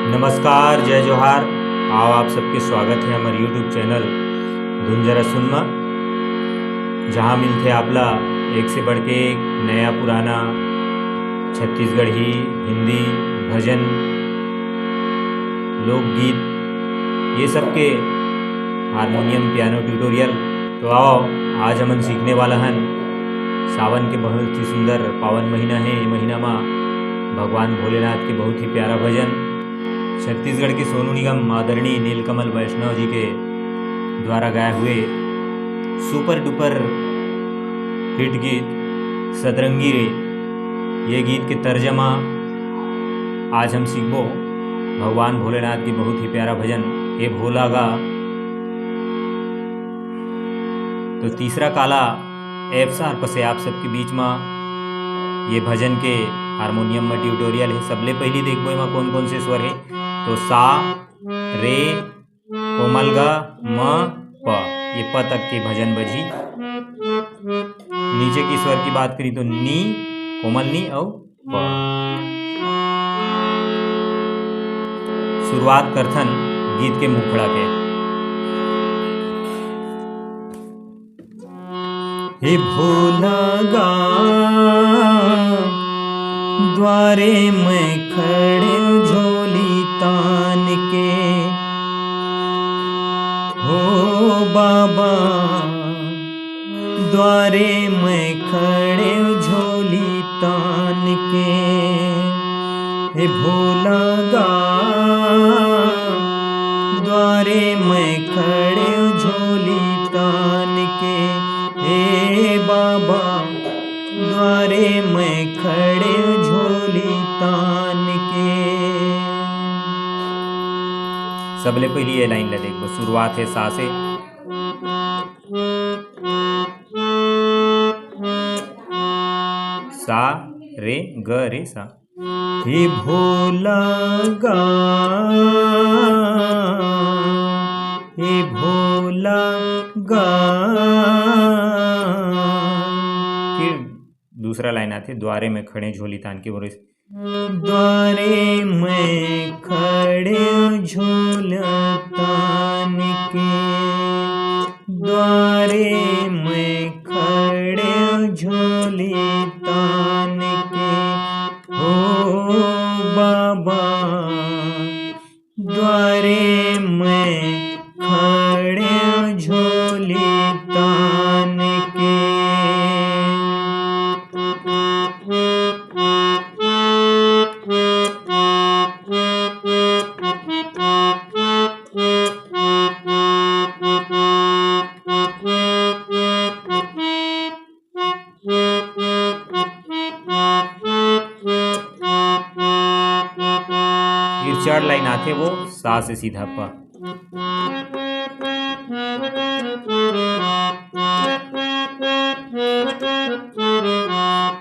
नमस्कार, जय जोहार। आओ आप सबके स्वागत है हमारे यूट्यूब चैनल धुन जरा सुनमा, जहाँ मिलते आपला एक से बढ़ के एक नया पुराना छत्तीसगढ़ी, हिंदी, भजन, लोकगीत, ये सब के हारमोनियम पियानो ट्यूटोरियल। तो आओ, आज हमन सीखने वाला हन सावन के बहुत ही सुंदर पावन महीना है। ये महीना में भगवान भोलेनाथ के बहुत ही प्यारा भजन छत्तीसगढ़ के सोनू निगम आदरणीय नीलकमल वैष्णव जी के द्वारा गाए हुए सुपर डुपर हिट गीत सतरंगी रे, ये गीत के तर्जमा आज हम सीखबो भगवान भोलेनाथ की बहुत ही प्यारा भजन हे भोला गा। तो तीसरा काला एफसार पसे आप सबके बीच में ये भजन के हारमोनियम में ट्यूटोरियल है। सबले पहली देखबो एमा कौन कौन से स्वर है। तो सा, रे, कोमल गा, म, प, ये प तक के भजन बजी। नीचे की स्वर की बात करी तो नी, कोमल नी और प। शुरुआत करथन गीत के मुखड़ा के। हे भोला गा द्वारे में खड़े झोली तान के, हो बाबा द्वारे में खड़े झोली तान के। हे भोला गा द्वारे में खड़े झोली तान के, हे बाबा द्वारे में खड़े झोली तान के। सबले पहली ये लाइन ला देखो। शुरुआत है सा से। सा रे ग रे सा। हे भोला गा, हे भोला गा। दूसरा लाइन आती है द्वारे में खड़े झोली तान के। बोले द्वारे में खड़े झोला तान के, द्वारे में खड़े झोली तान के, हो बाबा द्वारे में खड़े झोली तान के। चार लाइन आते वो सा से सीधा पा।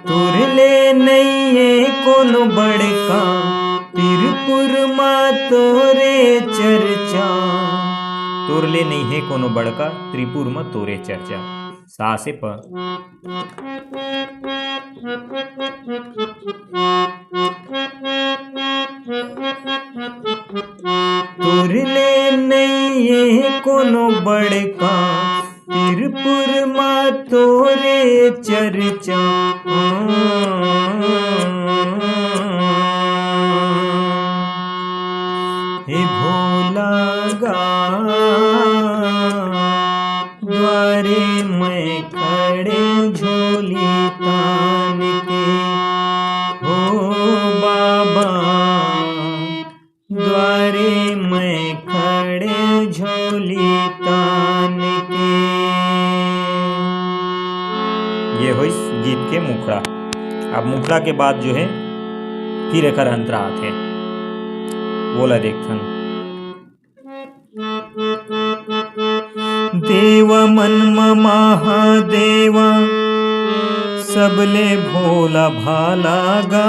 तुरले नहीं है कोनो बड़का तिरपुर माँ तोरे चर्चा। तुरले नहीं है कोनो बड़का त्रिपुर में तोरे चर्चा। सा से प। तुरले नहीं है कोनो बड़का तिरपुर माँ तोरे चर्चा। हे भोला गा द्वारे में खड़े झोली तान के, हो बाबा द्वारे में खड़े झोली तान के। ये हुई गीत के मुखड़ा। अब मुखड़ा के बाद जो है फिर एक अंतरा आते बोला देखथन। देव मन महादेवा सबले भोला भाला गा,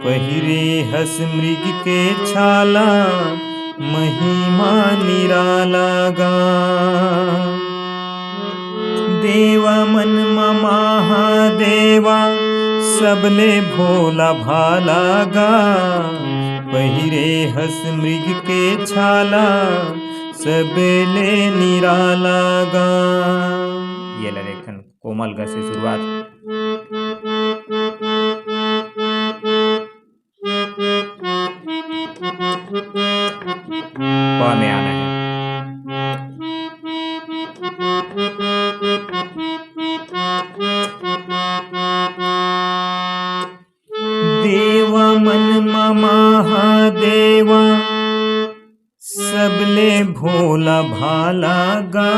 पहिरे हस मृग के छाला महिमा निराला गा। देवा मन महादेवा सबले भोला भाला गा, पहिरे हस मृग के छाला सबले निराला गा। ये लेखन कोमल ग से शुरुआत। प में आना है। देवा मन महादेवा सबले भोला भाला गा।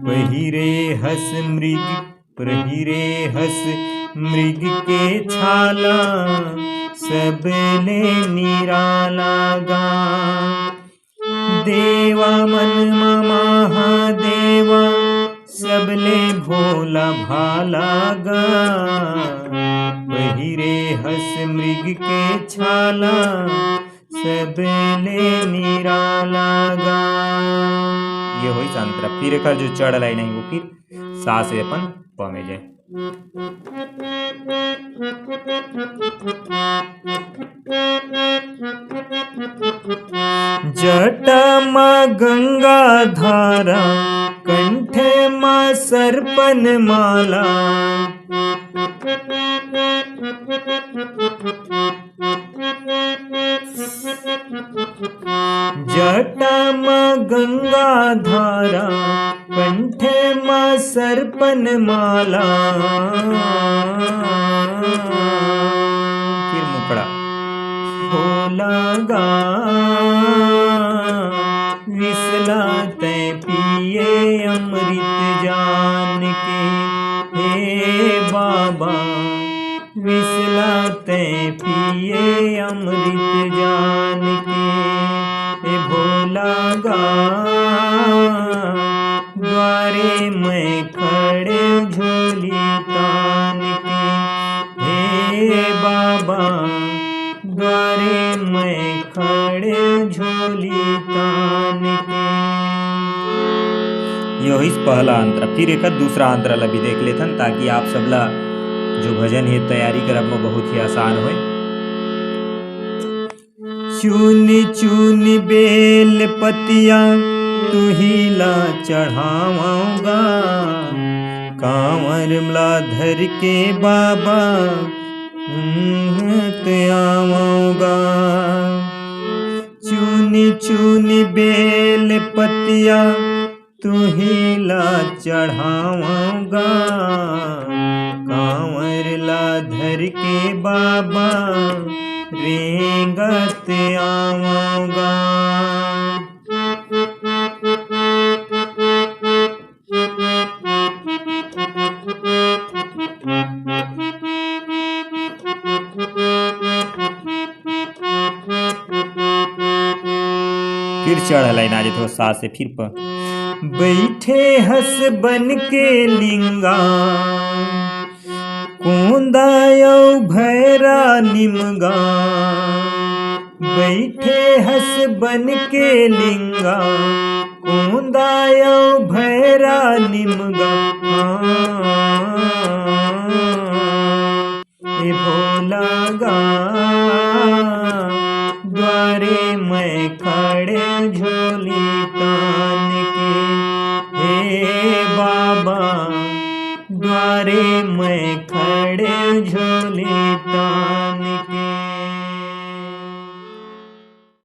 पहिरे हस मृग के छाला सबले निराला गा। देवा मन महादेवा सबले भोला भाला गा। पहिरे हस मृग के छाला सबले निराला गा। ये होई सांतरा। फिर एक जो चढ़ लाई नहीं वो फिर सा से अपन प में जाए। जटा माँ गंगा धारा कंठे माँ सर्पन माला। जटा माँ गंगा धारा कंठे माँ सर्पन माला। फिर मुकड़ा भोला गा विसला तै पिए अमृत जान के। हे बाबा विसला तै पिए अमृत जान के। हे भोला गा द्वारे मैं खड़े झोली तान के। हे बाबा द्वारे मैं खड़े झोली तान के। यही पहला अंतरा। फिर एक दूसरा अंतरा ला भी देख लेथन ताकि आप सबला जो भजन है तैयारी करब में बहुत ही आसान हो। चुन चुन बेल पतिया तुहिला चढ़ाऊंगा। कांवर ला धर के बाबा आऊंगा। चुन चुन बेल पतिया तुहिला चढ़ाऊंगा। कांवर ला धर के बाबा रेंगत आऊंगा। फिर चढ़ लाइन तो सा से फिर प। बैठे हस बन के लिंगा कोंदायो भैरा निमगा। बैठे हस बन के लिंगा कोंदायो भैरा निमगा। ए भोला गा द्वारे मैं खड़े झोली तान के। हे बाबा द्वारे मैं खड़े झोली तान